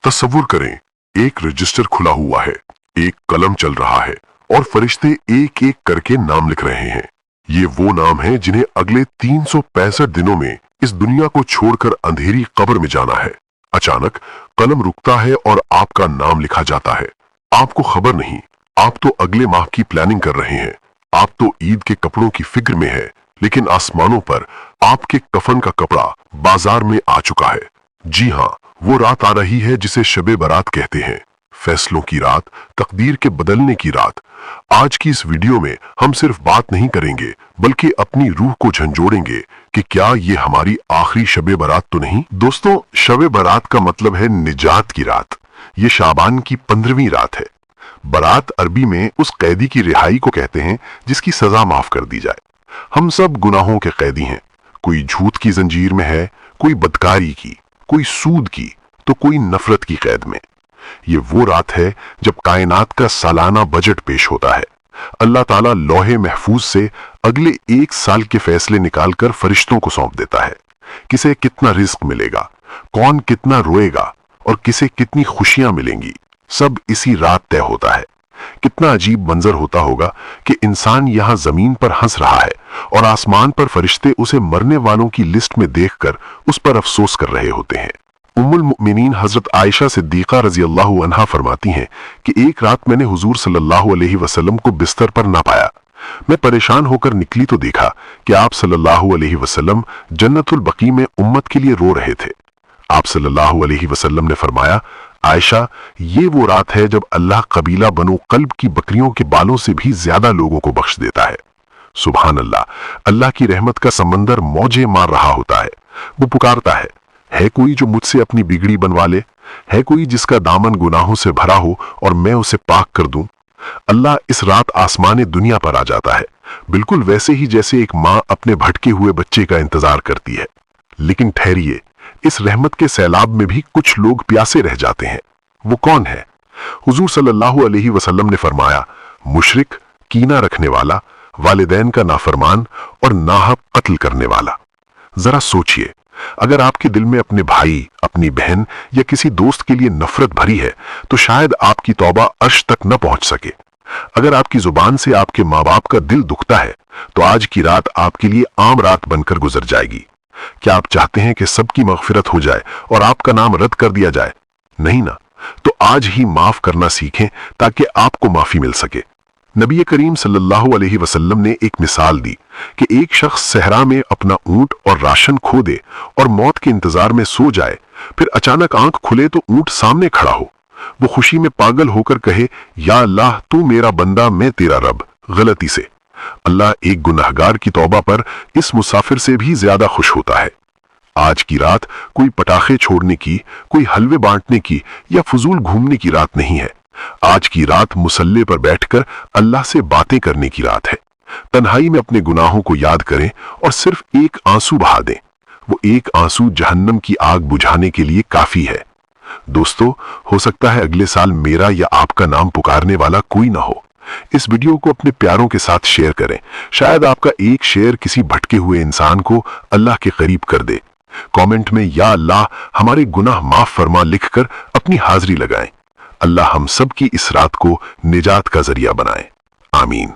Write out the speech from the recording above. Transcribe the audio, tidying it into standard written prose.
तस्वुर करें, एक रजिस्टर खुला हुआ है, एक कलम चल रहा है और फरिश्ते एक एक करके नाम लिख रहे हैं। ये वो नाम हैं जिन्हें अगले 365 दिनों में इस दुनिया को छोड़कर अंधेरी कब्र में जाना है। अचानक कलम रुकता है और आपका नाम लिखा जाता है। आपको खबर नहीं, आप तो अगले माह की प्लानिंग कर रहे हैं। आप तो ईद के कपड़ों की फिक्र में है, लेकिन आसमानों पर आपके कफन का कपड़ा बाजार में आ चुका है। जी हाँ, वो रात आ रही है जिसे शबे बारात कहते हैं। फैसलों की रात, तकदीर के बदलने की रात। आज की इस वीडियो में हम सिर्फ बात नहीं करेंगे, बल्कि अपनी रूह को झंझोड़ेंगे कि क्या ये हमारी आखिरी शबे बारात तो नहीं। दोस्तों, शबे बारात का मतलब है निजात की रात। ये शाबान की 15वीं रात है। बारात अरबी में उस कैदी की रिहाई को कहते हैं जिसकी सजा माफ कर दी जाए। हम सब गुनाहों के कैदी हैं। कोई झूठ की जंजीर में है, कोई बदकारी की, कोई सूद की, तो कोई नफरत की कैद में। ये वो रात है जब कायनात का सालाना बजट पेश होता है। अल्लाह ताला लौहे महफूज से अगले 1 साल के फैसले निकालकर फरिश्तों को सौंप देता है। किसे कितना रिस्क मिलेगा, कौन कितना रोएगा और किसे कितनी खुशियां मिलेंगी, सब इसी रात तय होता है। कितना अजीब मंजर होता होगा कि इंसान यहाँ जमीन पर हंस रहा है और आसमान पर फरिश्ते उसे मरने वालों की लिस्ट में देखकर उस पर अफसोस कर रहे होते हैं। उम्मुल मुमिनीन हजरत आयशा सिद्दीका रजी अल्लाह अन्हा फरमाती हैं कि एक रात मैंने हुजूर सल्लल्लाहु अलैहि वसल्लम को बिस्तर पर ना पाया। मैं परेशान होकर निकली तो देखा कि आप सल्लल्लाहु अलैहि वसल्लम जन्नतुल बकी में उम्मत के लिए रो रहे थे। आप सल्लल्लाहु अलैहि वसल्लम ने फरमाया, आयशा, ये वो रात है जब अल्लाह कबीला बनो कल्ब की बकरियों के बालों से भी ज्यादा लोगों को बख्श देता है। सुभान अल्लाह, अल्लाह की रहमत का समंदर मौजे मार रहा होता है। वो पुकारता है कोई जो मुझसे अपनी बिगड़ी बनवा ले? है कोई जिसका दामन गुनाहों से भरा हो और मैं उसे पाक कर दूं? अल्लाह इस रात आसमाने दुनिया पर आ जाता है, बिल्कुल वैसे ही जैसे एक माँ अपने भटके हुए बच्चे का इंतजार करती है। लेकिन ठहरिए, इस रहमत के सैलाब में भी कुछ लोग प्यासे रह जाते हैं। वो कौन है? हुजूर सल्लल्लाहु अलैहि वसल्लम ने फरमाया, मुशरिक, कीना रखने वाला, वालिदैन का नाफरमान और नाहक कत्ल करने वाला। जरा सोचिए, अगर आपके दिल में अपने भाई, अपनी बहन या किसी दोस्त के लिए नफरत भरी है तो शायद आपकी तौबा अर्श तक न पहुंच सके। अगर आपकी जुबान से आपके माँ बाप का दिल दुखता है तो आज की रात आपके लिए आम रात बनकर गुजर जाएगी। क्या आप चाहते हैं कि सबकी मगफिरत हो जाए और आपका नाम रद्द कर दिया जाए? नहीं ना, तो आज ही माफ करना सीखें ताकि आपको माफी मिल सके। नबी करीम सल्लल्लाहु अलैहि वसल्लम ने एक मिसाल दी कि एक शख्स सहरा में अपना ऊंट और राशन खो दे और मौत के इंतजार में सो जाए, फिर अचानक आंख खुले तो ऊंट सामने खड़ा हो। वो खुशी में पागल होकर कहे, या अल्लाह, तू मेरा बंदा, मैं तेरा रब। गलती से। अल्लाह एक गुनहगार की तौबा पर इस मुसाफिर से भी ज्यादा खुश होता है। आज की रात कोई पटाखे छोड़ने की, कोई हलवे बांटने की या फजूल घूमने की रात नहीं है। आज की रात मुसल्ले पर बैठकर अल्लाह से बातें करने की रात है। तन्हाई में अपने गुनाहों को याद करें और सिर्फ एक आंसू बहा दें। वो एक आंसू जहन्नम की आग बुझाने के लिए काफी है। दोस्तों, हो सकता है अगले साल मेरा या आपका नाम पुकारने वाला कोई ना हो। इस वीडियो को अपने प्यारों के साथ शेयर करें। शायद आपका एक शेयर किसी भटके हुए इंसान को अल्लाह के करीब कर दे। कमेंट में या अल्लाह, हमारे गुनाह माफ फरमा लिखकर अपनी हाजिरी लगाएं। अल्लाह हम सब की इस रात को निजात का जरिया बनाए। आमीन।